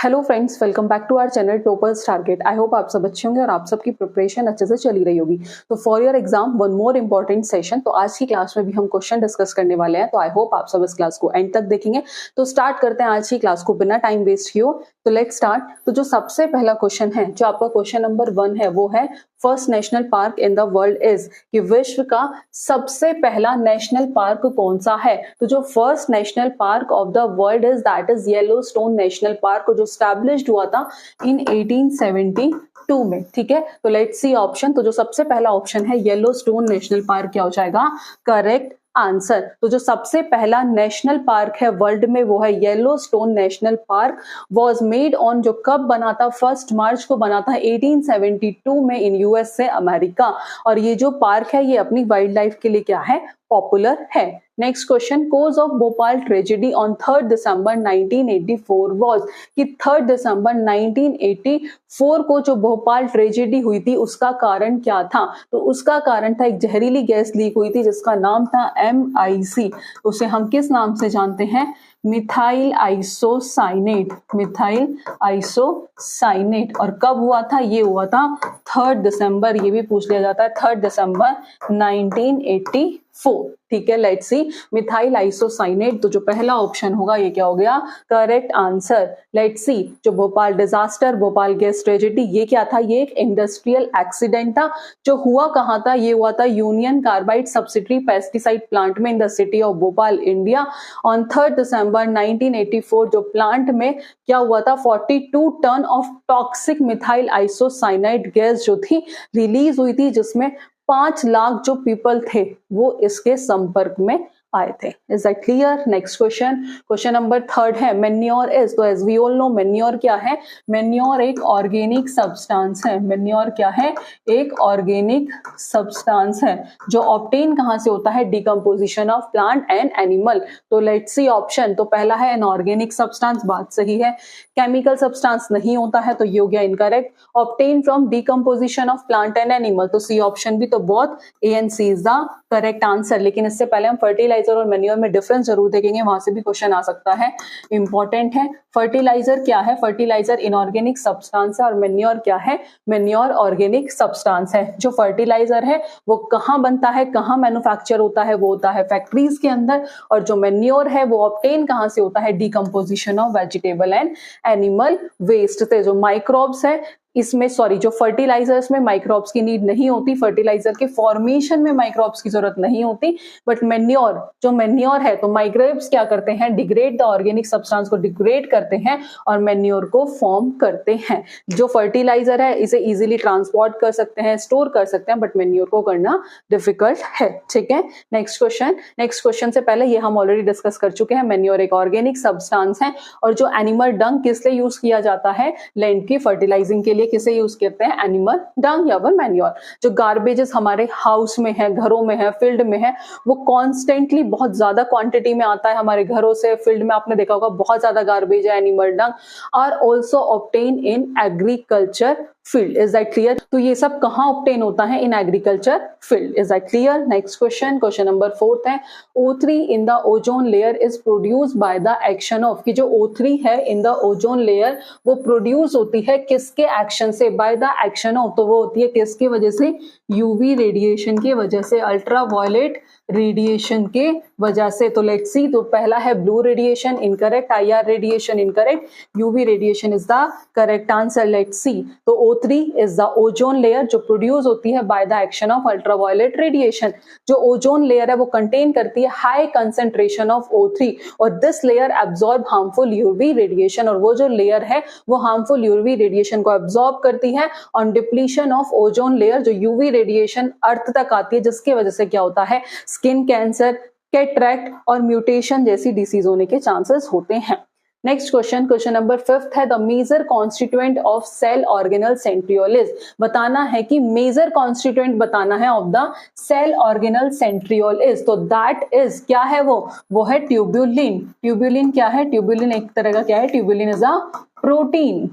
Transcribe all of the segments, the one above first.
Hello friends, welcome back to our channel toppers target. I hope आप सब अच्छे होंगे और आप सबकी प्रिपरेशन अच्छे से चली रही होगी। तो for your exam one more important session. तो आज की क्लास में भी हम क्वेश्चन डिस्कस करने वाले हैं। तो आई होप आप सब इस क्लास को एंड तक देखेंगे। तो स्टार्ट करते हैं आज की क्लास को बिना टाइम वेस्ट किए। तो लेट्स स्टार्ट। तो जो सबसे पहला क्वेश्चन है, जो आपका क्वेश्चन नंबर 1 है, वो है first national park in the world is, कि विश्व का सबसे पहला नेशनल पार्क कौन सा है। तो जो first national park of the world is that is Yellowstone national park, जो स्टैब्लिश्ड हुआ था इन 1872 में। ठीक है, तो लेट्स सी ऑप्शन। तो जो सबसे पहला ऑप्शन है येलोस्टोन नेशनल पार्क, क्या हो जाएगा करेक्ट आंसर। तो जो सबसे पहला नेशनल पार्क है वर्ल्ड में वो है Yellowstone national park. Was made on, जो कब बना था, 1 मार्च को बना था 1872 में इन यूएस से अमेरिका। और ये जो पार्क है ये अपनी वाइल्ड लाइफ के लिए क्या है, पॉपुलर है। Next question, cause of Bhopal tragedy on 3 December 1984 was, कि 3 दिसंबर 1984 को जो भोपाल ट्रेजेडी हुई थी उसका कारण क्या था। तो उसका कारण था एक जहरीली गैस लीक हुई थी जिसका नाम था MIC। उसे हम किस नाम से जानते हैं, मिथाइल आइसोसाइनेट। Methyl isocyanate. और कब हुआ था, ये हुआ था 3 दिसंबर। ये भी पूछ लिया जाता है, 3 दिसंबर 1984। ठीक है, लेट्स सी मिथाइल आइसोसाइनेट। तो जो पहला ऑप्शन होगा ये क्या हो गया, करेक्ट आंसर। लेट्स सी, जो Bhopal disaster, Bhopal gas tragedy, ये क्या था, ये एक इंडस्ट्रियल एक्सीडेंट था। जो हुआ कहां था, ये हुआ था Union Carbide subsidiary pesticide plant में in the city of Bhopal, India. On 3 December 1984 जो प्लांट में क्या हुआ था, 42 ton of toxic methyl isocyanide gas जो थी रिलीज हुई थी, जिसमें 5 लाख जो पीपल थे वो इसके संपर्क में आए थे। Is that clear. Next question, question number 3 है मेन्योर इज। तो as we all know manure क्या है, मेन्योर एक ऑर्गेनिक सब्सटेंस है। मेन्योर क्या है, एक ऑर्गेनिक सब्सटेंस है जो ऑब्टेन कहां से होता है, decomposition of plant and animal. तो लेट्स सी ऑप्शन। तो पहला है एन ऑर्गेनिक सब्सटेंस, बात सही है। केमिकल सब्सटेंस नहीं होता है, तो ये हो गया incorrect. Obtain from decomposition of plant and animal, तो सी ऑप्शन भी। तो both A and C is the correct answer. लेकिन इससे पहले हम फर्टिलाइजर और मेन्योर में डिफरेंस जरूर देखेंगे, वहां से भी क्वेश्चन आ सकता है, इंपॉर्टेंट है। फर्टिलाइजर क्या है, फर्टिलाइजर इनऑर्गेनिक सब्सटेंस है। और मेन्योर क्या है, मेन्योर ऑर्गेनिक सब्सटेंस है। जो फर्टिलाइजर है वो कहाँ बनता है, कहाँ मैन्युफैक्चर होता है, वो होता है फैक्ट्रीज के अंदर। और जो मेन्योर है वो ऑब्टेन कहाँ से होता है, decomposition of vegetable and animal waste से। जो माइक्रोब्स है इसमें, सॉरी, जो फर्टिलाइजर्स में माइक्रोब्स की नीड नहीं होती, फर्टिलाइजर के फॉर्मेशन में माइक्रोब्स की जरूरत नहीं होती। बट मेन्योर, जो मेन्योर है, तो माइक्रोब्स क्या करते हैं, डिग्रेड द ऑर्गेनिक सब्सटेंस को डिग्रेड करते हैं और मेन्योर को फॉर्म करते हैं। जो फर्टिलाइजर है इसे इजीली ट्रांसपोर्ट कर सकते हैं, स्टोर कर सकते हैं, बट मेन्योर को करना डिफिकल्ट है। ठीक है, नेक्स्ट क्वेश्चन। नेक्स्ट क्वेश्चन से पहले ये हम ऑलरेडी डिस्कस कर चुके हैं, मेन्योर एक ऑर्गेनिक सब्सटेंस है। और जो एनिमल डंग किस लिए यूज किया जाता है, लैंड की फर्टिलाइजिंग के लिए किसे यूज करते हैं, एनिमल डंग या फिर मैन्योर। जो गार्बेजेस हमारे हाउस में है, घरों में है, फील्ड में है, वो कॉन्स्टेंटली बहुत ज्यादा क्वांटिटी में आता है हमारे घरों से, फील्ड में आपने देखा होगा बहुत ज्यादा गार्बेज है। Animal dung are also obtain in agriculture field. Is that clear. तो ये सब कहां ऑब्टेन होता है, in agriculture field. Is that clear. Next question, question number 4 है O3 in the ozone layer is produced by the action of, कि जो O3 है इन द ओजोन लेयर वो प्रोड्यूस होती है किसके एक्शन से, बाय द एक्शन ऑफ। तो वो होती है किसके वजह से, यूवी रेडिएशन की वजह से, अल्ट्रावायलेट रेडिएशन के वजह से। तो लेट्स सी, तो पहला है blue radiation incorrect, IR radiation incorrect, UV radiation is the correct answer. Let's see, तो O3 is the ozone layer जो प्रोड्यूस होती है bye the action of ultraviolet radiation. जो ओजोन लेयर है वो कंटेन करती है हाई कंसेंट्रेशन ऑफ O3 और this layer absorb harmful UV radiation. और वो जो लेयर है वो हार्मफुल यूवी रेडिएशन को एब्जॉर्ब करती है on depletion of ozone layer. जो यूवी रेडिएशन अर्थ तक आती है जिसकी वजह से क्या होता है, स्किन कैंसर, कैटरैक्ट और म्यूटेशन जैसी डिसीज होने के चांसेस होते हैं। नेक्स्ट क्वेश्चन, क्वेश्चन नंबर 5 है the major constituent of cell organelle centriole. बताना है कि मेजर कॉन्स्टिट्यूएंट बताना है of the cell organelle centriole is. तो दैट इज क्या है, वो है ट्यूब्यूलिन। ट्यूब्यूलिन क्या है, ट्यूब्यूलिन एक तरह का क्या है, ट्यूब्यूलिन इज अ प्रोटीन।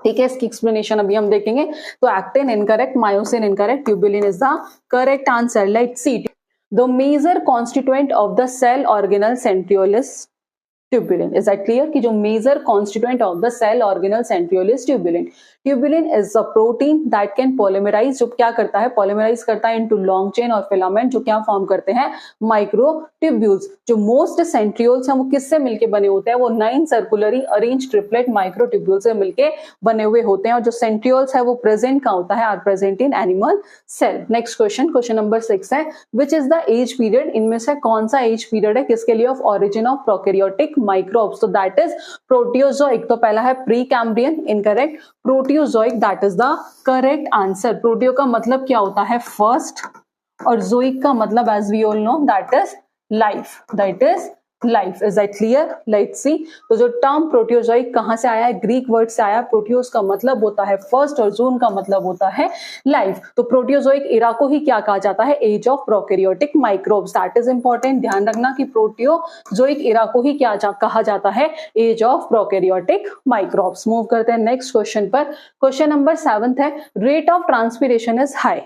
ठीक है, इसकी एक्सप्लेनेशन अभी हम देखेंगे। तो actin incorrect, myosin incorrect, tubulin is the correct answer. Let's see the major constituent of the cell organelle centriole is tubulin. Is that clear कि जो major constituent of the cell organelle centriole is tubulin. Tubulin is a protein that can polymerise, जो क्या करता है, polymerise करता है into long chain और filament, जो क्या फॉर्म करते हैं, माइक्रोट्यूब्यूल्स। जो मोस्ट सेंट्रियोल्स हैं वो किससे मिलके बने होते हैं, वो 9 सर्कुलरली अरेंज ट्रिपलेट माइक्रोट्यूब्यूल से मिलके बने हुए होते हैं। और जो सेंट्रियोल्स है वो प्रेजेंट कहाँ होता है, are present in animal cell. Next question, question number 6 है, which is the age period, इनमें से कौन सा एज पीरियड है किसके लिए, of origin of prokaryotic microbes. तो दैट इज प्रोटियोजोइक। तो पहला है pre Cambrian, incorrect. Proterozoic that is the correct answer. Protero का मतलब क्या होता है, फर्स्ट, और जोइक का मतलब as we all know that is life, that is life. Is that clear? Let's see. तो जो टर्म प्रोटियोजोइक कहां से आया है, ग्रीक वर्ड से आया। प्रोटियोस का मतलब होता है फर्स्ट और जोन का मतलब होता है लाइफ। तो प्रोटियोजोइक एरा को ही क्या कहा जाता है, age of prokaryotic microbes. That is important, ध्यान रखना कि प्रोटियोजोइक एरा को ही क्या कहा जाता है, age of prokaryotic microbes. Move करते हैं नेक्स्ट क्वेश्चन पर। क्वेश्चन नंबर 7 है, rate of transpiration is high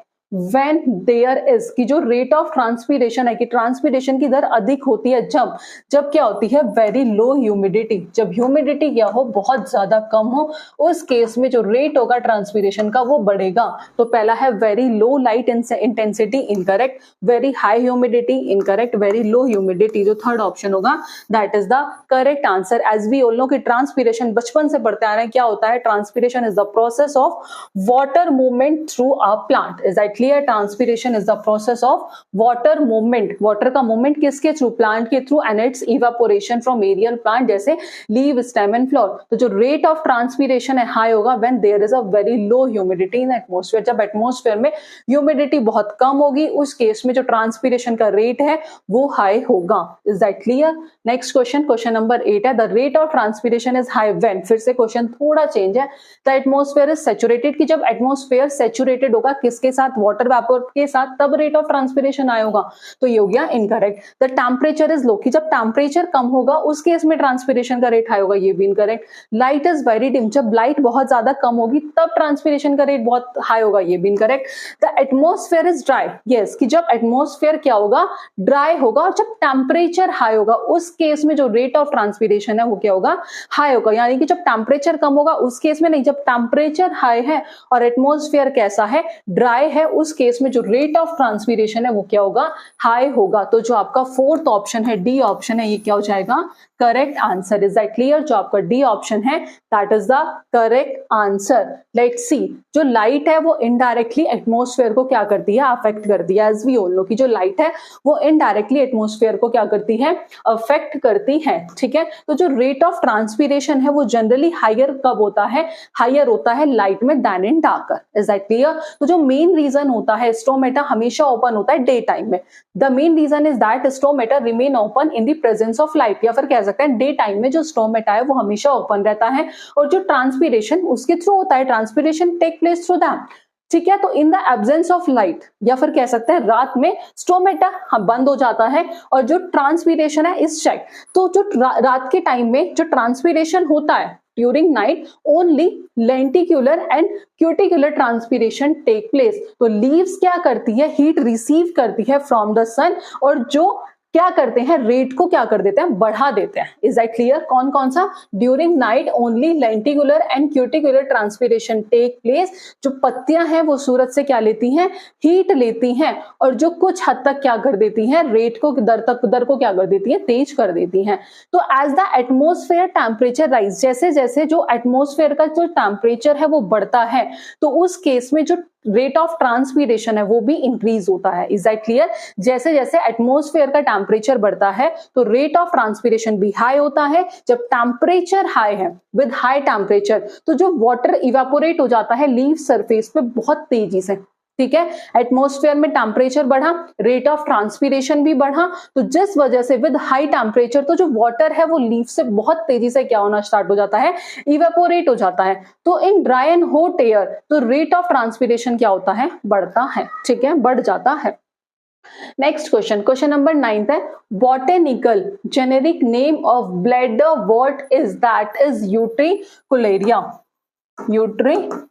when there is, कि जो रेट ऑफ ट्रांसपीरेशन है, कि ट्रांसपीरेशन की दर अधिक होती है जब क्या होती है, वेरी लो ह्यूमिडिटी। जब ह्यूमिडिटी क्या हो, बहुत ज्यादा कम हो, उस केस में जो रेट होगा ट्रांसपीरेशन का वो बढ़ेगा। तो पहला है very low light intensity, incorrect. Very high humidity, incorrect. Very low humidity, जो थर्ड ऑप्शन होगा that is the correct answer. As we all know कि ट्रांसपीरेशन बचपन से पढ़ते आ रहे हैं, क्या होता है, transpiration is the process of water movement through a plant. Is that clear? Transpiration is the process of water movement. Water का मूवमेंट किसके थ्रू, प्लांट के through, and it's evaporation from aerial plant जैसे leave, stem and flower. तो जो rate of transpiration है high होगा when there is a very low humidity in atmosphere. जब atmosphere में ह्यूमिडिटी बहुत कम होगी, उस केस में जो ट्रांसपीरेशन का रेट है वो हाई होगा। Is that clear? Next question, question number 8 है, the rate of transpiration is high when, फिर से क्वेश्चन थोड़ा चेंज है, द एटमॉस्फेयर इज सैचुरेटेड, कि जब एटमॉस्फेयर सैचुरेटेड होगा किसके साथ, वाटर वेपर के साथ, तब रेट ऑफ ट्रांसपीरेशन आया होगा। तो ये हो गया incorrect. The temperature is low, कि जब टेम्परेचर कम होगा उस केस में ट्रांसपीरेशन का रेट हाई होगा, ये भी incorrect. Light is very dim, जब लाइट बहुत ज्यादा कम होगी तब ट्रांसपीरेशन का रेट बहुत हाई होगा, ये भी incorrect. The atmosphere is dry, yes, कि जब एटमॉस्फेयर क्या होगा, ड्राई होगा, और जब टेम्परेचर हाई होगा उस केस में जो रेट ऑफ ट्रांसपीरेशन है वो क्या होगा, हाई होगा। यानी कि जब टेम्परेचर कम होगा उस केस में नहीं, जब टेम्परेचर हाई है और एटमॉस्फेयर कैसा है, ड्राई है, उस केस में जो रेट ऑफ ट्रांसपीरेशन है वो क्या होगा, हाई होगा। तो जो आपका फोर्थ ऑप्शन है, डी ऑप्शन है, ये क्या हो जाएगा, correct answer. Is that clear? जो आपका डी ऑप्शन है that is the correct answer. Let's सी, जो लाइट है वो इनडायरेक्टली एटमॉस्फेयर को क्या करती है, अफेक्ट करती है। एज वी ऑल नो कि जो लाइट है वो इनडायरेक्टली एटमॉस्फेयर को क्या करती है, अफेक्ट करती है। ठीक है, तो जो रेट ऑफ ट्रांसपीरेशन है वो जनरली हायर कब होता है, हायर होता है लाइट में then in darker. Is that clear? तो जो मेन रीजन होता है, स्टोमेटा हमेशा ओपन होता है डे टाइम में। The main reason is that stomata remain open in the presence of light, या फिर कह सकते हैं डे टाइम में जो स्टोमेटा है वो हमेशा ओपन रहता है, और जो ट्रांसपीरेशन उसके थ्रू होता है, transpiration take place through that. ठीक है, तो in the absence of light, या फिर कह सकते हैं रात में स्टोमेटा बंद हो जाता है और जो ट्रांसपीरेशन है इस चेक। तो जो रात के टाइम में जो ट्रांसपीरेशन होता है during night, only lenticular and cuticular transpiration take place. तो लीव्स क्या करती है, हीट रिसीव करती है फ्रॉम द सन, और जो क्या करते हैं, रेट को क्या कर देते हैं, बढ़ा देते हैं। Is that clear? कौन कौन सा, during night only lenticular and cuticular transpiration take place. जो पत्तियां हैं वो सूरज से क्या लेती हैं, हीट लेती हैं, और जो कुछ हद तक क्या कर देती हैं, रेट को दर को क्या कर देती है, तेज कर देती हैं। तो as the atmosphere temperature rise, जैसे जैसे जो एटमॉस्फेयर का जो टेम्परेचर है वो बढ़ता है, तो उस केस में जो रेट ऑफ ट्रांसपीरेशन है वो भी इंक्रीज होता है। Is that clear? जैसे जैसे एटमॉस्फेयर का टेम्परेचर बढ़ता है तो रेट ऑफ ट्रांसपीरेशन भी हाई होता है। जब टेम्परेचर हाई है, विद हाई टेम्परेचर, तो जो वाटर इवेपोरेट हो जाता है लीफ सरफेस पे बहुत तेजी से। ठीक है, एटमॉस्फेयर में टेम्परेचर बढ़ा, रेट ऑफ ट्रांसपीरेशन भी बढ़ा, तो जिस वजह से विद हाई टेम्परेचर तो जो वाटर है वो लीफ से बहुत तेजी से क्या होना स्टार्ट हो जाता है, इवेपोरेट हो जाता है। तो in dry and hot air तो रेट ऑफ ट्रांसपीरेशन क्या होता है, बढ़ता है। ठीक है, बढ़ जाता है। नेक्स्ट क्वेश्चन, क्वेश्चन नंबर 9 है, botanical generic name of bladderwort is, that is Utricularia. Utricularia.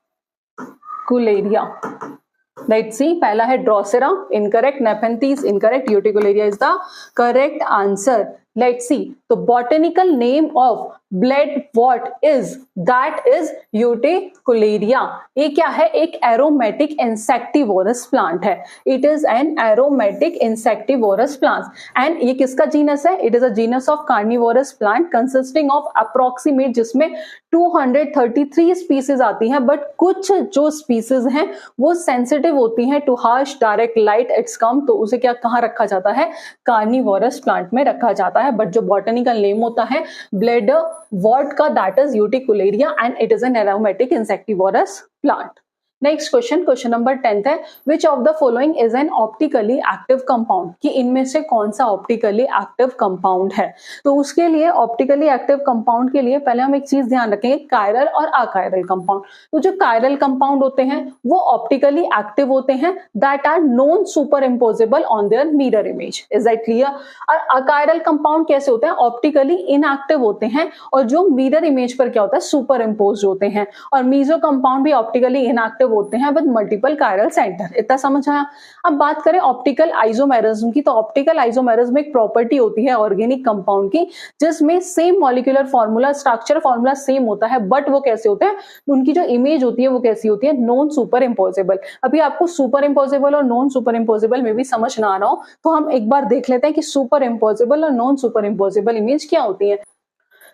Let's see, पहला है Drosera, incorrect. Nepenthes, incorrect. Utricularia is the correct answer. Let's see, तो botanical name of bladderwort is, that is Utricularia. ये क्या है, एक aromatic insectivorous plant है, it is an aromatic insectivorous plant. And ये किसका जीनस है, it is a genus of carnivorous plant consisting of approximate, जिसमें 233 स्पीसीज आती हैं, बट कुछ जो स्पीसीज हैं वो सेंसिटिव होती हैं too harsh direct light it's कम, तो उसे क्या कहाँ रखा जाता है, कार्निवोरस प्लांट में रखा जाता है। बट जो बॉटनिकल नेम होता है ब्लेड वॉट का, that is Utricularia and it is an aromatic insectivorous plant. Next question number 10 है, which of the following is an optically active compound, कि इनमें से कौन सा ऑप्टिकली एक्टिव कंपाउंड है। तो उसके लिए ऑप्टिकली एक्टिव कंपाउंड के लिए पहले हम एक चीज ध्यान रखेंगे, कायरल और अकायरल कंपाउंड। तो जो कायरल कंपाउंड होते हैं वो ऑप्टिकली एक्टिव होते हैं, that are non superimposable on their mirror image, is that clear. और अकायरल कंपाउंड कैसे होते हैं, ऑप्टिकली इनएक्टिव होते हैं और जो मिरर इमेज पर क्या होता है, सुपर इम्पोज होते हैं। और मीजो कंपाउंड भी ऑप्टिकली इनएक्टिव होते हैं विद मल्टीपल कायरल सेंटर। इतना समझ आया। अब बात करें ऑप्टिकल आइसोमेरिज्म की, तो ऑप्टिकल आइसोमेरिज्म एक प्रॉपर्टी होती है ऑर्गेनिक कंपाउंड की, जिसमें same molecular formula, structure formula same होता है, बट वो कैसे होते हैं, उनकी जो इमेज होती है वो कैसी होती है, नॉन सुपर इम्पोजेबल। अभी आपको सुपर इम्पोजेबल और नॉन सुपर इम्पोजेबल में भी समझ ना आ रहा हो तो हम एक बार देख लेते हैं कि सुपर इम्पोजेबल और नॉन सुपर इम्पोजेबल इमेज क्या होती है।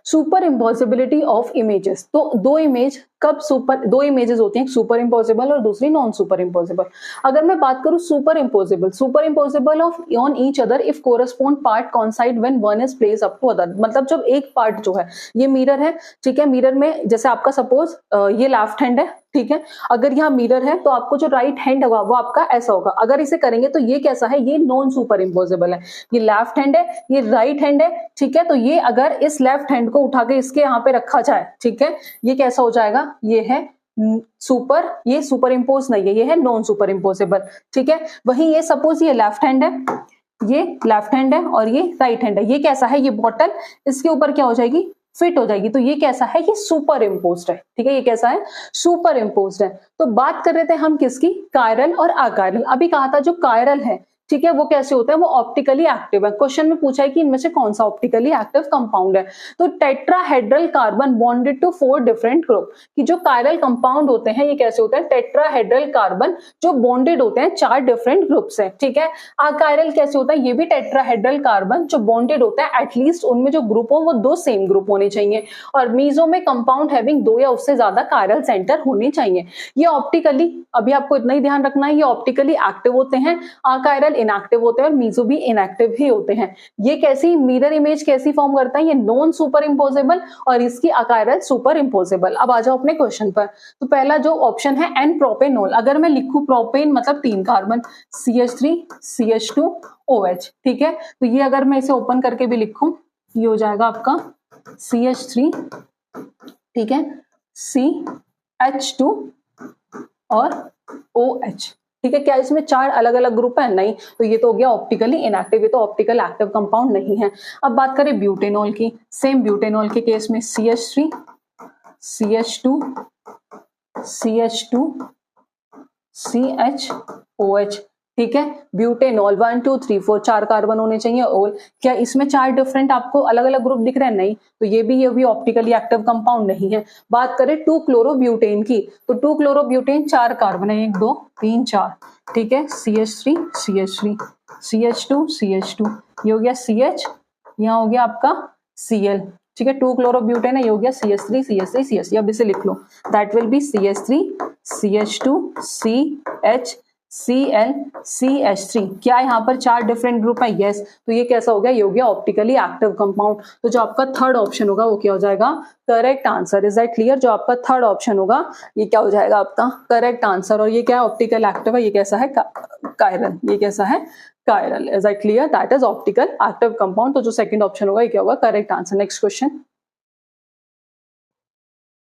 सुपर इम्पॉसिबिलिटी ऑफ इमेजेस, तो दो इमेजेस होती हैं, सुपर इम्पॉसिबल और दूसरी नॉन सुपर इम्पॉसिबल। अगर मैं बात करूं superimposable of on each other if correspond part coincide when one is place up to other, मतलब जब एक पार्ट जो है, ये मिरर है, ठीक है, मिरर में जैसे आपका सपोज ये लेफ्ट हैंड है, ठीक है, अगर यहाँ मिरर है तो आपको जो राइट हैंड होगा वो आपका ऐसा होगा। अगर इसे करेंगे तो ये कैसा है, ये नॉन सुपर इम्पोजेबल है, ये लेफ्ट हैंड है, ये राइट हैंड है, ठीक है। तो ये अगर इस लेफ्ट हैंड को उठा के इसके यहाँ पे रखा जाए, ठीक है, ये कैसा हो जाएगा, ये है सुपर, ये सुपर इम्पोज नहीं है, ये है नॉन सुपर इम्पोजेबल, ठीक है। वहीं ये सपोज ये लेफ्ट हैंड है, ये लेफ्ट हैंड है और ये राइट हैंड है, ये कैसा है, ये बॉटल इसके ऊपर क्या हो जाएगी, फिट हो जाएगी, तो ये कैसा है, ये सुपर इम्पोज्ड है, ठीक है, ये कैसा है, सुपर इम्पोज्ड है। तो बात कर रहे थे हम किसकी, कायरल और अकायरल। अभी कहा था जो कायरल है, ठीक है, वो कैसे होता है, वो ऑप्टिकली एक्टिव है। क्वेश्चन में पूछा है कि इनमें से कौन सा ऑप्टिकली एक्टिव कंपाउंड है, तो tetrahedral carbon bonded to 4 different group, कि जो कायरल कंपाउंड होते हैं ये कैसे होते हैं, टेट्राहेड्रल कार्बन जो बॉन्डेड होते हैं 4 डिफरेंट ग्रुप से, ठीक है। अकायरल कैसे होता है, ये भी टेट्राहेड्रल कार्बन जो बॉन्डेड होता है, एटलीस्ट उनमें जो ग्रुप हो वो 2 सेम ग्रुप होने चाहिए। और मीजो में कंपाउंड हैविंग 2 या उससे ज्यादा कायरल सेंटर होने चाहिए। ये ऑप्टिकली, अभी आपको इतना ही ध्यान रखना है, ये ऑप्टिकली एक्टिव होते हैं, अकायरल इनएक्टिव होते हैं और मीजो भी इनएक्टिव ही होते हैं। ये कैसी मिरर इमेज कैसी फॉर्म करता है, ये नॉन सुपर इम्पोजेबल और इसकी अकायरल सुपर इम्पोजेबल। अब आ जाओ अपने क्वेश्चन पर। तो पहला जो ऑप्शन है एन प्रोपेनॉल, अगर मैं लिखूं प्रोपेन मतलब 3 कार्बन, CH3 CH2 OH, ठीक है। तो ये अगर मैं इसे ओपन करके भी लिखूं, ये हो जाएगा आपका CH3, ठीक है, CH2 और OH, ठीक है। क्या इसमें 4 अलग अलग ग्रुप है, नहीं, तो ये तो हो गया ऑप्टिकली इनएक्टिव, ये तो ऑप्टिकल एक्टिव कंपाउंड नहीं है। अब बात करें ब्यूटेनॉल की, सेम ब्यूटेनॉल के केस में CH3 CH2 CH2 CHOH, ठीक है। ब्यूटेनॉल 1 2 3 4 4 कार्बन होने चाहिए। और क्या इसमें 4 डिफरेंट आपको अलग अलग ग्रुप दिख रहे हैं, नहीं, तो ये भी ऑप्टिकली एक्टिव कंपाउंड नहीं है। बात करें 2 क्लोरोब्यूटेन की, तो 2 क्लोरोब्यूटेन 4 कार्बन है, 1 2 3 4, ठीक है। CH3 CH3 CH2 CH2, ये हो गया CH, यहाँ हो गया आपका Cl, ठीक है। 2 क्लोरोब्यूटेन है, ये हो गया CH3 CH3 CH3, अब इसे लिख लो, that will be CH3 CH2 CH Cl CH3। क्या यहाँ पर 4 डिफरेंट ग्रुप है, यस, तो ये कैसा हो गया, ये हो गया ऑप्टिकली एक्टिव कंपाउंड। तो जो आपका थर्ड ऑप्शन होगा वो क्या हो जाएगा, correct answer. Is that clear, जो आपका थर्ड ऑप्शन होगा ये क्या हो जाएगा आपका करेक्ट आंसर। और ये क्या है, ऑप्टिकल एक्टिव है, ये कैसा है, कायरल, ये कैसा है, chiral. Is that clear, that is optical active compound. तो जो सेकंड ऑप्शन होगा ये क्या होगा, correct answer. Next question,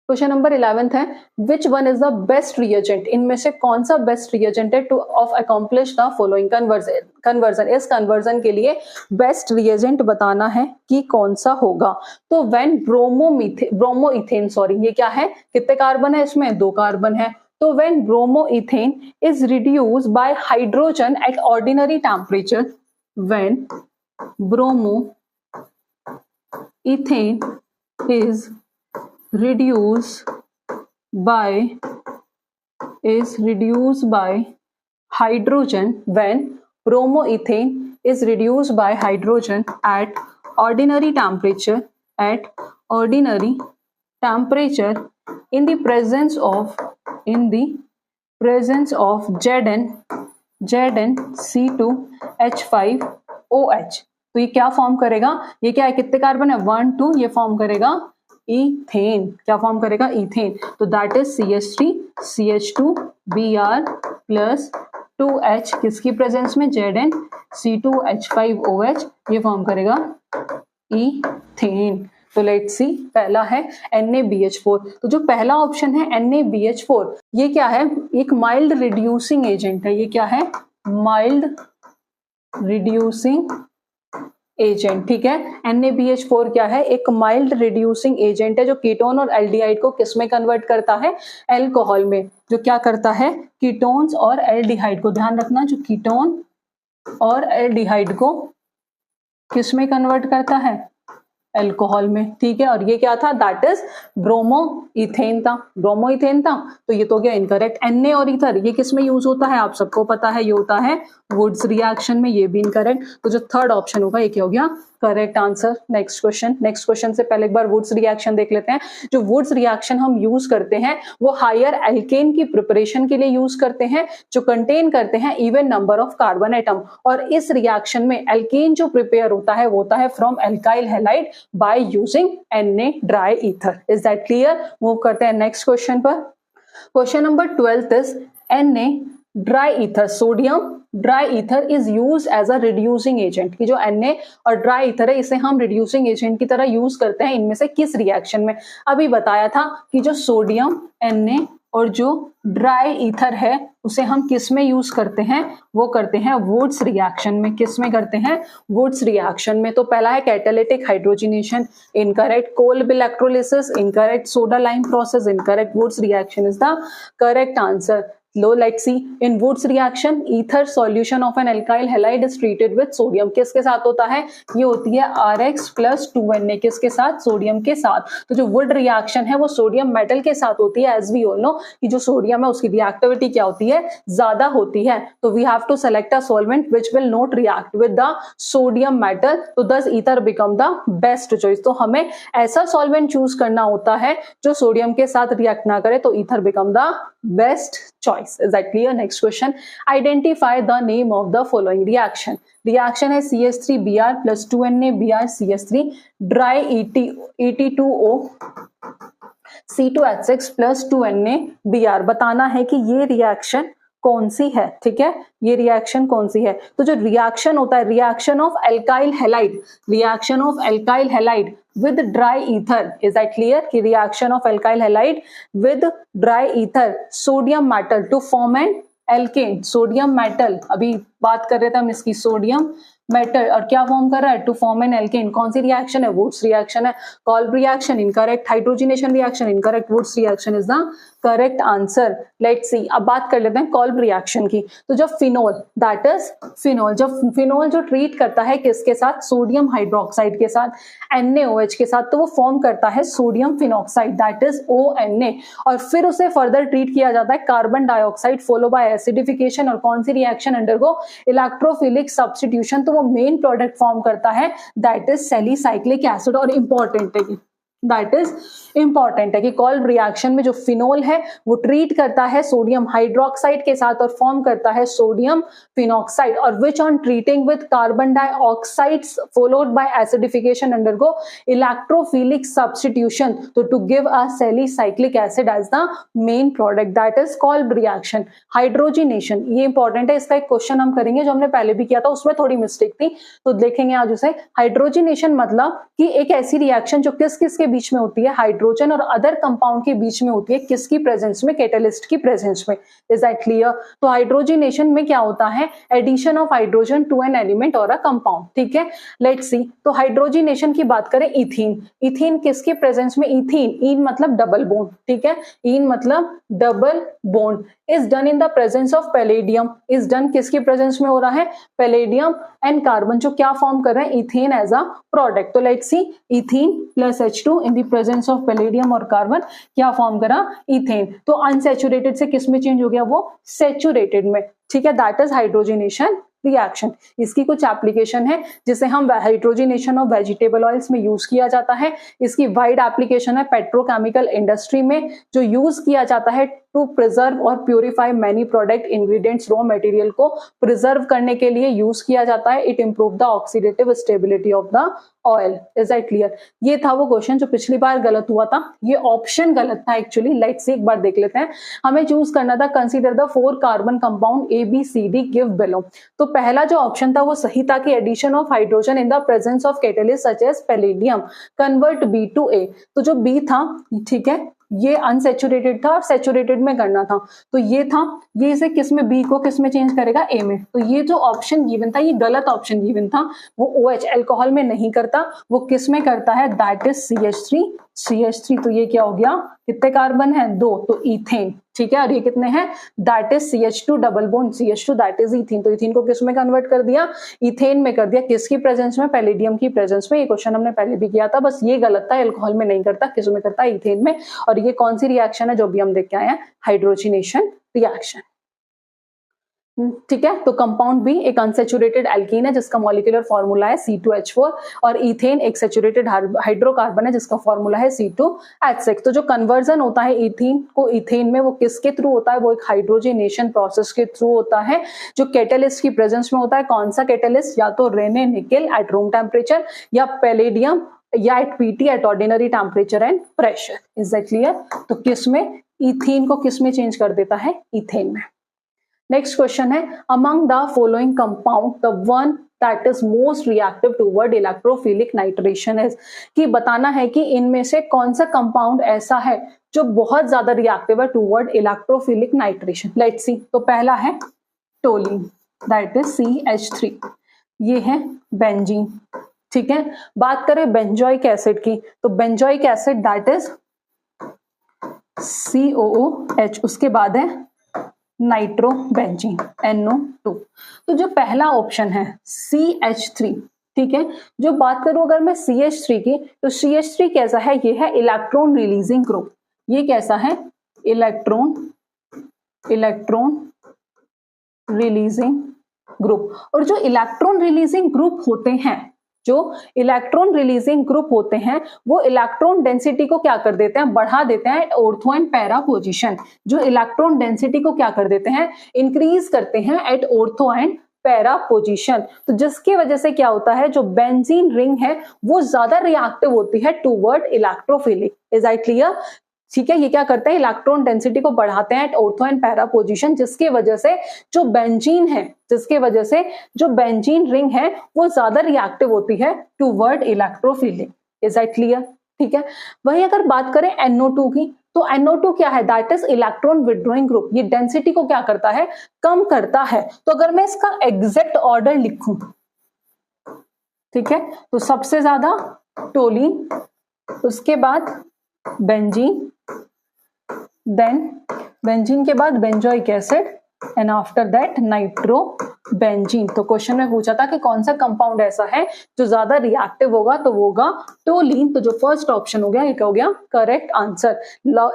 question number 11 है, which one is the best reagent, इनमें से कौन सा बेस्ट रिएजेंट है two of accomplish the following conversion. इस कन्वर्जन के लिए बेस्ट रिएजेंट बताना है कि कौन सा होगा। तो व्हेन ब्रोमोइथेन, सॉरी, ये क्या है, कितने कार्बन है इसमें, 2 कार्बन है। तो when bromoethane is reduced by hydrogen at ordinary temperature, when bromoethane ethane is reduced by hydrogen when bromoethane is reduced by hydrogen at ordinary temperature in the presence of ZnC2H5OH। तो ये क्या form करेगा, ये क्या है, कितने carbon है, 1 2, ये फॉर्म करेगा इथेन। क्या फॉर्म करेगा, इथेन। तो that is CH3CH2Br plus 2H किसकी प्रेजेंस में, ZnC2H5OH, ये फॉर्म करेगा इथेन। तो लेट्स सी, पहला है NaBH4। तो जो पहला ऑप्शन है NaBH4, ये क्या है, एक माइल्ड रिड्यूसिंग एजेंट है। ये क्या है, माइल्ड रिड्यूसिंग एजेंट। ठीक है, NaBH4 क्या है, एक माइल्ड रिड्यूसिंग एजेंट है जो कीटोन और एल्डिहाइड को किस में कन्वर्ट करता है, एल्कोहल में। जो क्या करता है, कीटोन्स और एल्डिहाइड को, ध्यान रखना, जो कीटोन और एल्डिहाइड को किस में कन्वर्ट करता है, एल्कोहल में। ठीक है, और ये क्या था, दैट इज ब्रोमोइथेन था। ब्रोमोइथेन था, तो ये तो गया इनकरेक्ट। Na और ईथर ये किस में यूज होता है, आप सबको पता है, ये होता है वुड्स रिएक्शन में, ये भी इनकरेक्ट। तो जो थर्ड ऑप्शन होगा ये क्या हो गया, करेक्ट आंसर। नेक्स्ट क्वेश्चन से पहले एक बार वुड्स रिएक्शन देख लेते हैं। जो वुड्स रिएक्शन हम यूज करते हैं वो हायर एल्केन की प्रिपरेशन के लिए यूज करते हैं, जो कंटेन करते हैं even number of carbon atom. और इस रिएक्शन में एल्केन जो प्रिपेयर होता है वो होता है from alkyl halide by using Na dry ether. Is that clear. Move करते हैं नेक्स्ट क्वेश्चन पर। Question number 12 is Na dry ether, sodium dry ether is use as a reducing agent. कि जो Na और ड्राई ईथर है इसे हम reducing agent की तरह यूज करते हैं, इनमें से किस रिएक्शन में। अभी बताया था कि जो सोडियम Na और जो ड्राई ईथर है उसे हम किस में यूज करते हैं, वो करते हैं वुड्स रिएक्शन में। किस में करते हैं, वुड्स रिएक्शन में। तो पहला है catalytic hydrogenation, incorrect. Kolb electrolysis, incorrect. Soda lime process, incorrect. Wurtz reaction is the correct answer. Low, let's see, in Woods reaction ether solution of an alkyl halide is treated with sodium। किसके साथ होता है, ये होती है RX plus 2Na। किसके साथ, sodium के साथ। तो जो वुड रिएक्शन है वो सोडियम मेटल के साथ होती है। एज वी ऑल नो कि जो सोडियम है उसकी रिएक्टिविटी क्या होती है, ज्यादा होती है। तो we have to select a solvent which will not react with the sodium metal, तो thus ether become the best choice. तो हमें ऐसा सॉल्वेंट चूज करना होता है जो सोडियम के साथ रिएक्ट ना करे, तो ether become the best choice। Is that clear? Next question. Identify the name of the following reaction. Reaction है CH3Br plus 2NaBr CH3 dry Et2O C2H6 plus 2NaBr। बताना है कि ये रिएक्शन कौन सी है। ठीक है, ये रिएक्शन कौन सी है। तो जो रिएक्शन होता है, reaction of alkyl halide, reaction of alkyl halide with dry ether। is that clear कि reaction of alkyl halide with dry ether sodium metal to form an alkane। Sodium metal, अभी बात कर रहे थे हम इसकी, सोडियम मेटल, और क्या फॉर्म कर रहा है, टू फॉर्म एन एल्केन। कौन सी रिएक्शन है, वुड्स रिएक्शन है। Kolbe reaction incorrect, hydrogenation reaction incorrect, Wurtz reaction is the correct answer. Let's see, अब बात कर लेते हैं कॉल्ब रिएक्शन की। तो जब फिनोल, दैट इज फिनोल, जब फिनोल जो ट्रीट करता है किसके साथ, सोडियम हाइड्रोक्साइड के साथ, NaOH के साथ, तो वो फॉर्म करता है sodium phenoxide, that is ONa। और फिर उसे फर्दर ट्रीट किया जाता है carbon dioxide follow by acidification. और कौन सी रिएक्शन अंडरगो, इलेक्ट्रोफिलिक सब्स्टिट्यूशन। तो वो मेन प्रोडक्ट फॉर्म करता है, दैट इज सैलिसाइक्लिक एसिड। और इंपॉर्टेंट है, दैट इज इंपॉर्टेंट है कि कॉल्ब रिएक्शन में जो फिनोल है वो ट्रीट करता है सोडियम हाइड्रोक्साइड के साथ और फॉर्म करता है सोडियम फिनॉक्साइड। और which on treating with carbon dioxides followed by acidification undergo electrophilic substitution, तो to give a salicylic acid as the main product, that is Kolbe reaction. Hydrogenation, ये important है, इसका एक क्वेश्चन हम करेंगे जो हमने पहले भी किया था, उसमें थोड़ी मिस्टेक थी, तो देखेंगे आज उसे। हाइड्रोजनेशन मतलब कि एक ऐसी रिएक्शन जो किस किस के बीच में होती है, हाइड्रोजन और अदर कंपाउंड के बीच में होती है, किसकी प्रेजेंस में, कैटलिस्ट की प्रेजेंस में। Is that clear? तो हाइड्रोजनेशन में क्या होता है, addition of hydrogen to an element और अ कंपाउंड। ठीक है, लेट्स सी। तो हाइड्रोजनेशन की बात करें, इथीन, इथीन किसके प्रेजेंस में, इथीन, इन मतलब डबल बॉन्ड। ठीक है, इन मतलब double bond, is done in the presence of palladium, is done किसके प्रेजेंस में हो रहा है, पैलेडियम एंड कार्बन, जो क्या फॉर्म कर रहे हैं, इथेन एज अ प्रोडक्ट। तो let's see, ethene plus H2 in the presence of palladium और कार्बन क्या फॉर्म करा, इथेन। तो अनसैचुरेटेड से किस में चेंज हो गया, वो सैचुरेटेड में। ठीक है, दैट इज हाइड्रोजनेशन रिएक्शन। इसकी कुछ एप्लीकेशन है जिसे हम हाइड्रोजनेशन ऑफ वेजिटेबल ऑयल्स में यूज किया जाता है। इसकी वाइड एप्लीकेशन है पेट्रोकेमिकल इंडस्ट्री में, जो यूज किया जाता है टू प्रिजर्व और purify many product ingredients, raw material को प्रिजर्व करने के लिए यूज किया जाता है। It improve the oxidative stability of the oil. Is that clear? ये था वो क्वेश्चन जो पिछली बार गलत हुआ था, ये ऑप्शन गलत था एक्चुअली। लेट्स सी, एक बार देख लेते हैं। हमें चूज करना था consider the 4 carbon compound ABCD give below. तो पहला जो ऑप्शन था वो सही था कि addition of hydrogen in the presence of catalyst such as palladium convert B to A। तो जो B था, ठीक है, ये अनसैचुरेटेड था और सैचुरेटेड में करना था, तो ये था, ये इसे किस में, बी को किस में चेंज करेगा, ए में। तो ये जो ऑप्शन गिवन था, ये गलत ऑप्शन गिवन था। वो OH अल्कोहल में नहीं करता, वो किस में करता है, दैट इज CH3। तो ये क्या हो गया, कितने कार्बन है, 2, तो इथेन। ठीक है, और ये कितने हैं, that is CH2 double bond CH2, that is ethene. तो इथीन को किस में कन्वर्ट कर दिया, इथेन में कर दिया, किसकी प्रेजेंस में, पैलेडियम की प्रेजेंस में। ये क्वेश्चन हमने पहले भी किया था, बस ये गलत था, अल्कोहल में नहीं करता, किस में करता है, इथेन में। और ये कौन सी रिएक्शन है जो भी हम देख के आए हैं, हाइड्रोजनेशन रिएक्शन। ठीक है, तो कंपाउंड बी एक अनसैचुरेटेड एल्कीन है जिसका मॉलिक्यूलर फॉर्मूला है C2H4, और इथेन एक सैचुरेटेड हाइड्रोकार्बन है जिसका फॉर्मूला है C2H6। तो जो कन्वर्जन होता है इथीन को इथेन में, वो किसके थ्रू होता है, वो एक हाइड्रोजनेशन प्रोसेस के थ्रू होता है, जो कैटलिस्ट की प्रेजेंस में होता है। कौन सा कैटलिस्ट, या तो Raney nickel at room temperature, या पैलेडियम, या at PT at ordinary temperature and pressure. Is that clear? तो किस में, इथीन को किस में चेंज कर देता है, इथेन में। नेक्स्ट क्वेश्चन है, among the following compound the one that is most reactive toward electrophilic nitration is, कि बताना है कि इनमें से कौन सा कंपाउंड ऐसा है जो बहुत ज्यादा रिएक्टिव है toward electrophilic nitration. Let's see. तो पहला है टोलिन, दैट इज CH3, ये है बेंजीन। ठीक है, बात करें बेंजोइक एसिड की, तो benzoic acid that is COOH, उसके बाद है नाइट्रोबेंजीन NO2। तो जो पहला ऑप्शन है CH3, ठीक है, जो बात करूं अगर मैं CH3 की, तो CH3 कैसा है, ये है इलेक्ट्रॉन रिलीजिंग ग्रुप। ये कैसा है, इलेक्ट्रॉन रिलीजिंग ग्रुप। और जो इलेक्ट्रॉन रिलीजिंग ग्रुप होते हैं, जो इलेक्ट्रॉन रिलीजिंग ग्रुप होते हैं, वो इलेक्ट्रॉन डेंसिटी को क्या कर देते हैं, बढ़ा देते हैं at ortho and para position. जो इलेक्ट्रॉन डेंसिटी को क्या कर देते हैं, इंक्रीज करते हैं at ortho and para position. तो जिसकी वजह से क्या होता है, जो बेंजीन रिंग है वो ज्यादा रिएक्टिव होती है toward electrophilic. Is that clear? ठीक है, ये क्या करते हैं, इलेक्ट्रॉन डेंसिटी को बढ़ाते हैं at ortho and para position, जिसकी वजह से जो बेंजीन रिंग है वो ज्यादा रिएक्टिव होती है toward electrophilic. Is that clear? ठीक है, वही अगर बात करें NO2 की, तो NO2 क्या है, that is electron withdrawing group. ये डेंसिटी को क्या करता है, कम करता है। तो अगर मैं इसका एग्जैक्ट ऑर्डर लिखूं, ठीक है, तो सबसे ज्यादा टोलिन, उसके बाद बेंजीन, देन बेंजीन के बाद benzoic acid, and after that nitrobenzene. तो क्वेश्चन में पूछा था कि कौन सा कंपाउंड ऐसा है जो ज्यादा रिएक्टिव होगा, तो वो होगा टोलिन। तो जो फर्स्ट ऑप्शन हो गया, ये क्या हो गया, करेक्ट आंसर।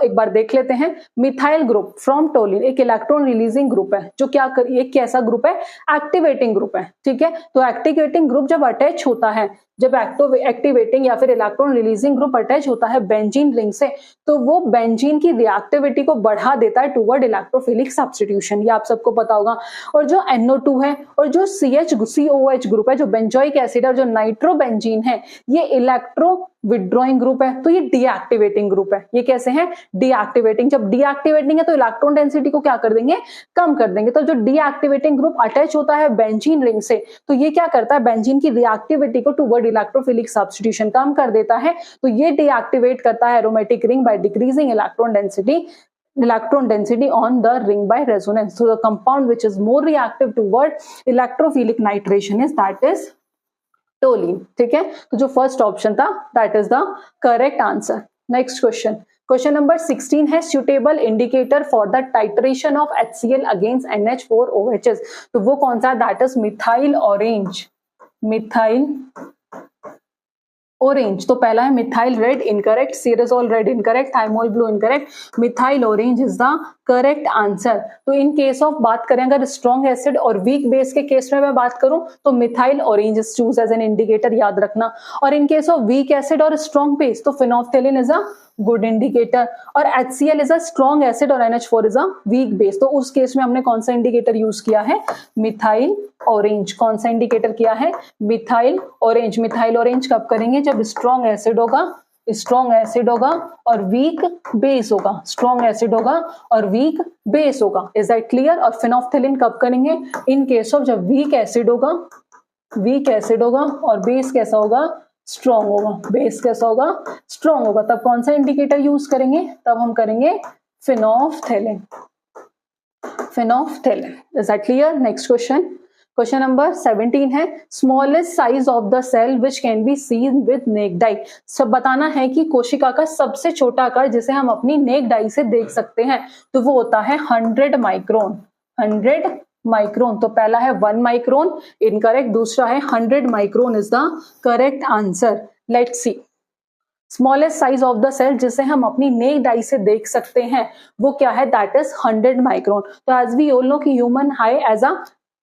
एक बार देख लेते हैं, मिथाइल ग्रुप फ्रॉम टोलिन एक इलेक्ट्रॉन रिलीजिंग ग्रुप है, जो क्या कर, एक कैसा ग्रुप है, एक्टिवेटिंग ग्रुप है। ठीक है, तो एक्टिवेटिंग ग्रुप जब अटैच होता है, जब एक्टिवेटिंग या फिर इलेक्ट्रॉन रिलीजिंग ग्रुप अटैच होता है बेंजीन रिंग से, तो वो बेंजीन की रिएक्टिविटी को बढ़ा देता है टुवर्ड इलेक्ट्रोफिलिक सब्स्टिट्यूशन। ये आप सबको पता होगा। और जो NO2 है और जो COOH ग्रुप है, जो बेंजोइक एसिड और जो नाइट्रोबेंजीन है, ये इलेक्ट्रो विड्रॉइंग ग्रुप है, तो ये डीएक्टिवेटिंग ग्रुप है। ये कैसे है? डीएक्टिवेटिंग। जब डीएक्टिवेटिंग है तो इलेक्ट्रॉन डेंसिटी को क्या कर देंगे? कम कर देंगे। तो जो डीएक्टिवेटिंग ग्रुप अटैच होता है बेंजीन रिंग से, तो ये क्या करता है? बेंजीन की रिएक्टिविटी को टुवर्ड इलेक्ट्रोफिलिक सब्स्टिट्यूशन कम कर देता है। तो ये डीएक्टिवेट करता है aromatic ring by decreasing electron density on the ring by resonance. So the compound which is more reactive toward electrophilic nitration is toluene. ठीक है, तो जो फर्स्ट ऑप्शन था that is the correct answer. Next question. Question number 16 है suitable indicator for the titration of HCl against NH4OHs. तो वो कौन सा? that is methyl orange. Methyl orange. तो पहला है methyl red incorrect, cresol red incorrect, thymol blue incorrect, methyl orange is the correct answer. तो in case of बात करें अगर स्ट्रॉन्ग एसिड और वीक बेस के केस में मैं बात करूं तो methyl orange is choose as an indicator, याद रखना। और in case of weak acid और स्ट्रॉन्ग बेस तो phenolphthalein is a good indicator, और HCl is a strong acid और NH4 is a weak base. तो उस केस में हमने कौन सा इंडिकेटर यूज किया है? Methyl orange. कौन सा इंडिकेटर किया है? Methyl orange. मिथाइल ऑरेंज कब करेंगे? जब स्ट्रॉन्ग एसिड होगा और वीक बेस होगा, स्ट्रॉन्ग एसिड होगा और वीक बेस होगा। Is that clear? और फिनोल्फ्थेलिन कब करेंगे? इन केस ऑफ जब वीक एसिड होगा और बेस कैसा होगा? स्ट्रॉन्ग होगा। बेस कैसा होगा? स्ट्रॉन्ग होगा। तब कौन सा इंडिकेटर यूज करेंगे? तब हम करेंगे phenolphthalein. Is that clear? Next question number 17 है smallest size of the cell which can be seen with naked eye. सब बताना है कि कोशिका का सबसे छोटा आकार जिसे हम अपनी नेक्ड आई से देख सकते हैं, तो वो होता है 100 माइक्रोन। 100 माइक्रोन। तो पहला है 1 माइक्रोन इनकरेक्ट, दूसरा है 100 micron is the correct answer. Let's see smallest size of the cell जिसे हम अपनी नेक्ड आई से देख सकते हैं वो क्या है? That is 100 micron. तो एज वी ऑल नो कि human I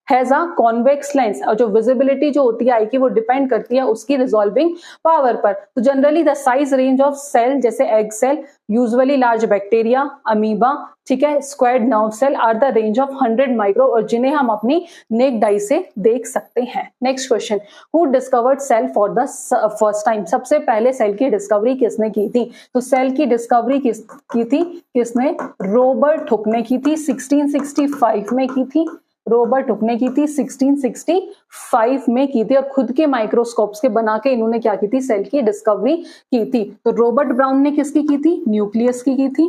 has a convex lens, और जो विजिबिलिटी जो होती है आई की वो डिपेंड करती है उसकी रिजॉल्विंग पावर पर। तो generally the size range of cell जैसे egg cell, usually large bacteria, amoeba, ठीक है, squared nerve cell are the range of 100 micro, और जिन्हें हम अपनी नेक्ड आई से देख सकते हैं। Next question, who discovered cell for the first time? सबसे पहले सेल की डिस्कवरी किसने की थी? तो सेल की डिस्कवरी किसने? रॉबर्ट हुक ने की थी, 1665 में की थी। रॉबर्ट हुक ने की थी 1665 में की थी, और खुद के माइक्रोस्कोप्स के बना के इन्होंने क्या की थी? सेल की डिस्कवरी की थी। तो रॉबर्ट ब्राउन ने किसकी की थी? न्यूक्लियस की थी।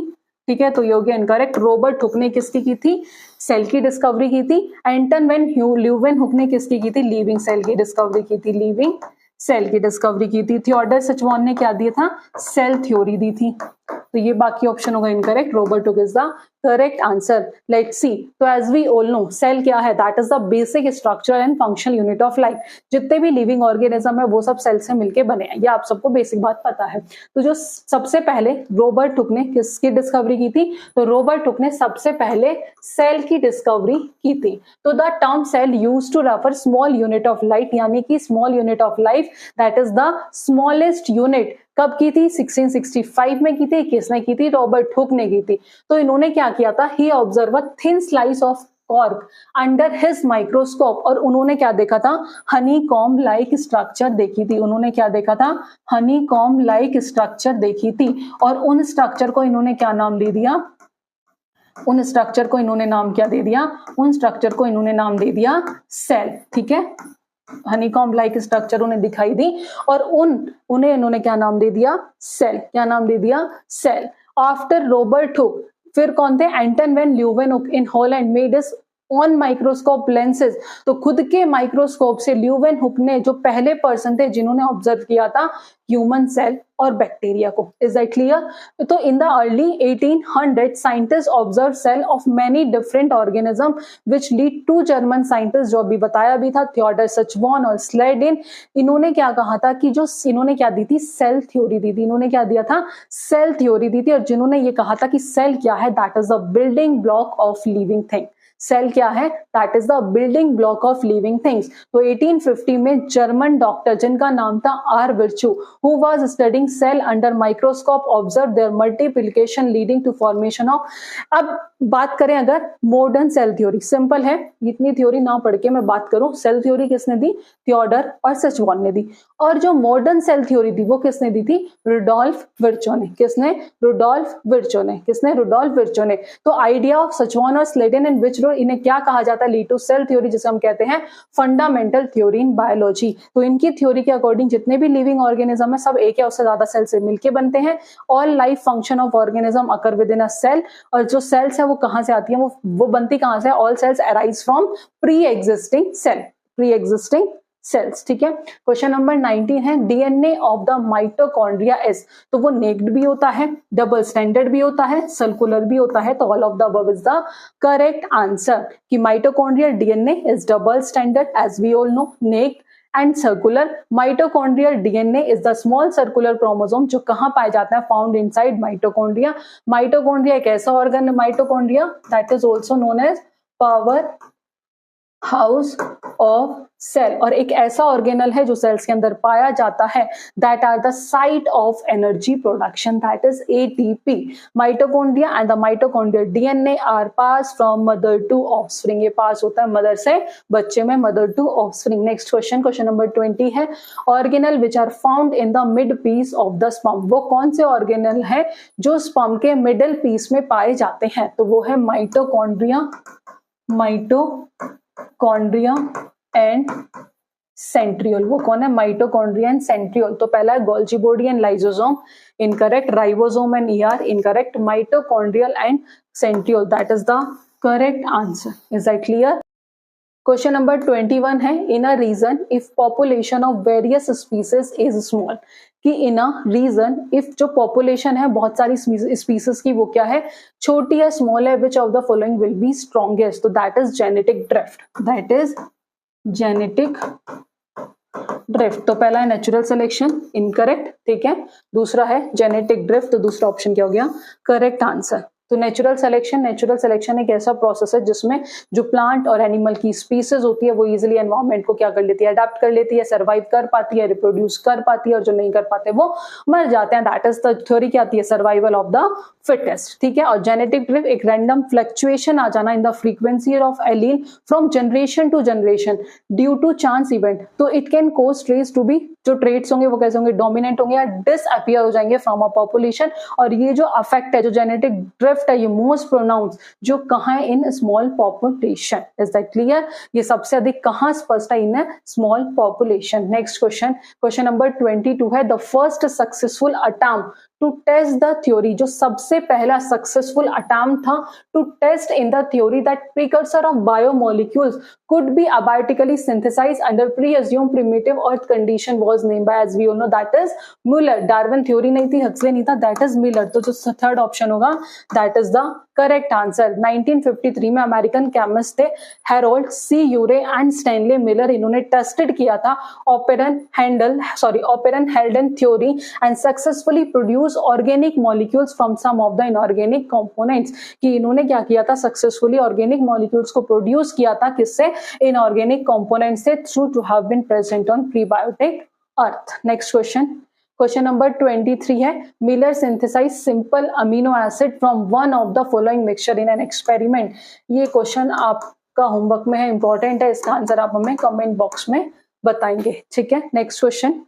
ठीक है, तो योग्य इनकरेक्ट। रॉबर्ट हुक ने किसकी की थी? सेल की डिस्कवरी की थी। एंटन वेन ल्यूवेन हुक ने किसकी की थी? लिविंग सेल की डिस्कवरी की थी। लिविंग सेल की डिस्कवरी की थी। थियोडर सचवान ने क्या दिया था? सेल थ्योरी दी थी। तो ये बाकी ऑप्शन होगा incorrect. Robert Hooke is the correct answer. Let's see, तो as we all know cell क्या है? That is the basic structure and functional unit of life. जितने भी लिविंग ऑर्गेनिज्म है वो सब सेल से मिलके बने हैं, ये आप सबको बेसिक बात पता है। तो जो सबसे पहले रॉबर्ट हुक ने किसकी डिस्कवरी की थी? तो रॉबर्ट हुक ने सबसे पहले सेल की डिस्कवरी की थी। तो the term cell used to refer small unit of life, यानी कि small unit of life that is the smallest unit. कब की थी? 1665 में की थी। किसने की थी? रॉबर्ट हुक ने की थी। तो इन्होंने क्या किया था? He observe a thin slice of cork under his microscope, और उन्होंने क्या देखा था? हनीकॉम्ब लाइक स्ट्रक्चर देखी थी। उन्होंने क्या देखा था? हनीकॉम्ब लाइक स्ट्रक्चर देखी थी। और उन स्ट्रक्चर को इन्होंने क्या नाम दे दिया? उन स्ट्रक्चर को इन्होंने नाम क्या दे दिया? उन स्ट्रक्चर को इन्होंने नाम दे दिया सेल। ठीक है, हनीकॉम्ब लाइक स्ट्रक्चर उन्हें दिखाई दी और उन्हें इन्होंने क्या नाम दे दिया? सेल। क्या नाम दे दिया? सेल। आफ्टर रॉबर्ट हुक फिर कौन थे? Anton van Leeuwenhoek in Holland made his own microscope lenses. तो खुद के माइक्रोस्कोप से ल्यूवेन हुक ने जो पहले पर्सन थे जिन्होंने ऑब्जर्व किया था ह्यूमन सेल और बैक्टीरिया को। Is that clear? तो in the early 1800 scientist observe cell of many different organism which lead to German scientist, जो अभी बताया भी था, थियोडर सचवान और स्लेडिन। इन्होंने क्या कहा था कि जो इन्होंने क्या दी थी? सेल थ्योरी दी थी। इन्होंने क्या दिया था? सेल थ्योरी दी थी। और जिन्होंने ये कहा था कि सेल क्या है? That is the building block of living thing. Cell क्या है? That is the building block of living things. तो 1850 में जर्मन डॉक्टर जिनका नाम था R Virchow, who was studying cell under microscope, observe their multiplication leading to formation of. अब बात करें अगर मॉडर्न सेल थ्योरी, सिंपल है, इतनी थ्योरी ना पढ़ के मैं बात करूं, सेल थ्योरी किसने दी? थियोडर और सचवान ने दी। और जो मॉडर्न सेल थ्योरी थी वो किसने दी थी? रुडोल्फ विर्चो ने। किसने? रुडोल्फ विर्चो ने। किसने? रुडोल्फ विर्चो ने। तो आइडिया ऑफ सचवान और स्लेटन एंड विच इन्हें क्या कहा जाता है? लीड टू सेल थ्योरी, जिसे हम कहते हैं फंडामेंटल थ्योरी इन बायोलॉजी। तो इनकी थ्योरी के अकॉर्डिंग जितने भी लिविंग ऑर्गेनिज्म है सब एक या उससे ज्यादा सेल से मिलकर बनते हैं। All life function of organism occur within a cell. और जो सेल्स है वो कहां से आती है? वो बनती कहां से? All cells arise from pre existing cell, pre existing cells. ठीक है। क्वेश्चन नंबर 19 है DNA of the mitochondria is. तो वो नेक्ड भी होता है, डबल स्टैंडर्ड भी होता है, सर्कुलर भी होता है। तो all of the above is the correct answer कि mitochondria DNA is double standard as we all know, naked and circular. Mitochondrial DNA is the small circular chromosome जो कहां पाए जाता है? Found inside mitochondria. माइटोकॉन्ड्रिया एक ऐसा organ है mitochondria that is also known as powerhouse of cell, और एक ऐसा ऑर्गेनल है जो सेल्स के अंदर पाया जाता है that are the site of energy production, that is ATP. Mitochondria and the mitochondrial DNA are pass from mother to offspring. ये पास होता है मदर से बच्चे में, mother to offspring. Next question, question number 20 है organelle which are found in the midpiece of the sperm. वो कौन से ऑर्गेनल है जो स्पर्म के मिडिल पीस में पाए जाते हैं? तो वो है माइटोकॉन्ड्रिया, माइटोकॉन्ड्रिया एंड सेंट्रियोल। वो कौन है? Mitochondria and centriole. तो पहला है Golgi body and lysosome, incorrect. Ribosome and ER, incorrect. Mitochondrial and centriole, that is the correct answer. Is that clear? Question number 21 है in a region if population of various species is small. कि in a region if जो population है बहुत सारी species की वो क्या है? छोटी है, स्मॉल है। Which of the following will be strongest? तो that is genetic drift, that is genetic drift. तो पहला है नेचुरल सिलेक्शन, इनकरेक्ट। ठीक है। दूसरा है जेनेटिक ड्रिफ्ट, तो दूसरा ऑप्शन क्या हो गया? Correct answer. तो नेचुरल सिलेक्शन एक ऐसा प्रोसेस है जिसमें जो प्लांट और एनिमल की स्पीसीज होती है वो इजीली एनवायरनमेंट को क्या कर लेती है? अडेप्ट कर लेती है, सर्वाइव कर पाती है, रिप्रोड्यूस कर पाती है, और जो नहीं कर पाते वो मर जाते हैं। दैट इज द थ्योरी क्या आती है? Survival of the fittest. ठीक है। और जेनेटिक ड्रिफ्ट एक रैंडम फ्लक्चुएशन आ जाना in the frequency of allele from generation to generation due to chance event. तो it can cause trace to be, जो ट्रेट्स होंगे वो कैसे होंगे? डोमिनेंट होंगे या डिसअपियर हो जाएंगे फ्रॉम अ पॉपुलेशन। और ये जो अफेक्ट है, जो जेनेटिक ड्रिफ्ट है, ये मोस्ट प्रोनाउंस जो कहां है? In small population. Is that clear? ये सबसे अधिक कहां स्पष्ट है? In small population. Next question, question number 22 है the first successful attempt to test the theory. जो सबसे पहला सक्सेसफुल अटेम्प्ट था to test in the theory that precursor of biomolecules could be abiotically synthesized under pre-assumed primitive earth condition was named by, as we all know, that is Muller. Darwin theory नहीं थी, Huxley नहीं था, that is Miller। तो जो third option होगा that is the correct answer. 1953 में American chemist थे Harold C Urey and Stanley Miller. इन्होंने टेस्टेड किया था Oparin Haldane theory and successfully produce organic molecules from some of the inorganic components. कि इन्होंने क्या किया था? सक्सेसफुली ऑर्गेनिक मॉलिक्यूल्स को प्रोड्यूस किया था, किससे? इनऑर्गेनिक कंपोनेंट से, through to have been present on prebiotic Earth. Next question, question number 23 है Miller synthesize simple amino acid from one of the following mixture in an experiment. ये question आपका homework में है, important है। इसका answer आप हमें कमेंट बॉक्स में बताएंगे। ठीक है। Next question,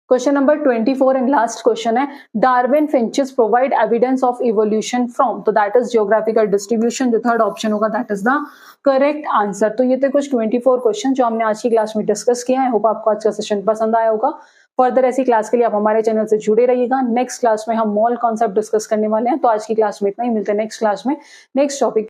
question number 24 and last question है Darwin finches provide evidence of evolution from. तो दैट इज जियोग्राफिकल डिस्ट्रीब्यूशन। जो थर्ड ऑप्शन होगा that is the correct answer. तो ये थे कुछ 24 क्वेश्चन जो हमने आज की क्लास में डिस्कस किया है। होप आपको आज का सेशन पसंद आया होगा। फर्दर ऐसी क्लास के लिए आप हमारे चैनल से जुड़े रहिएगा। नेक्स्ट क्लास में हम मॉल कॉन्सेप्ट डिस्कस करने वाले हैं। तो आज की क्लास में इतना ही, मिलते हैं नेक्स्ट क्लास में नेक्स्ट टॉपिक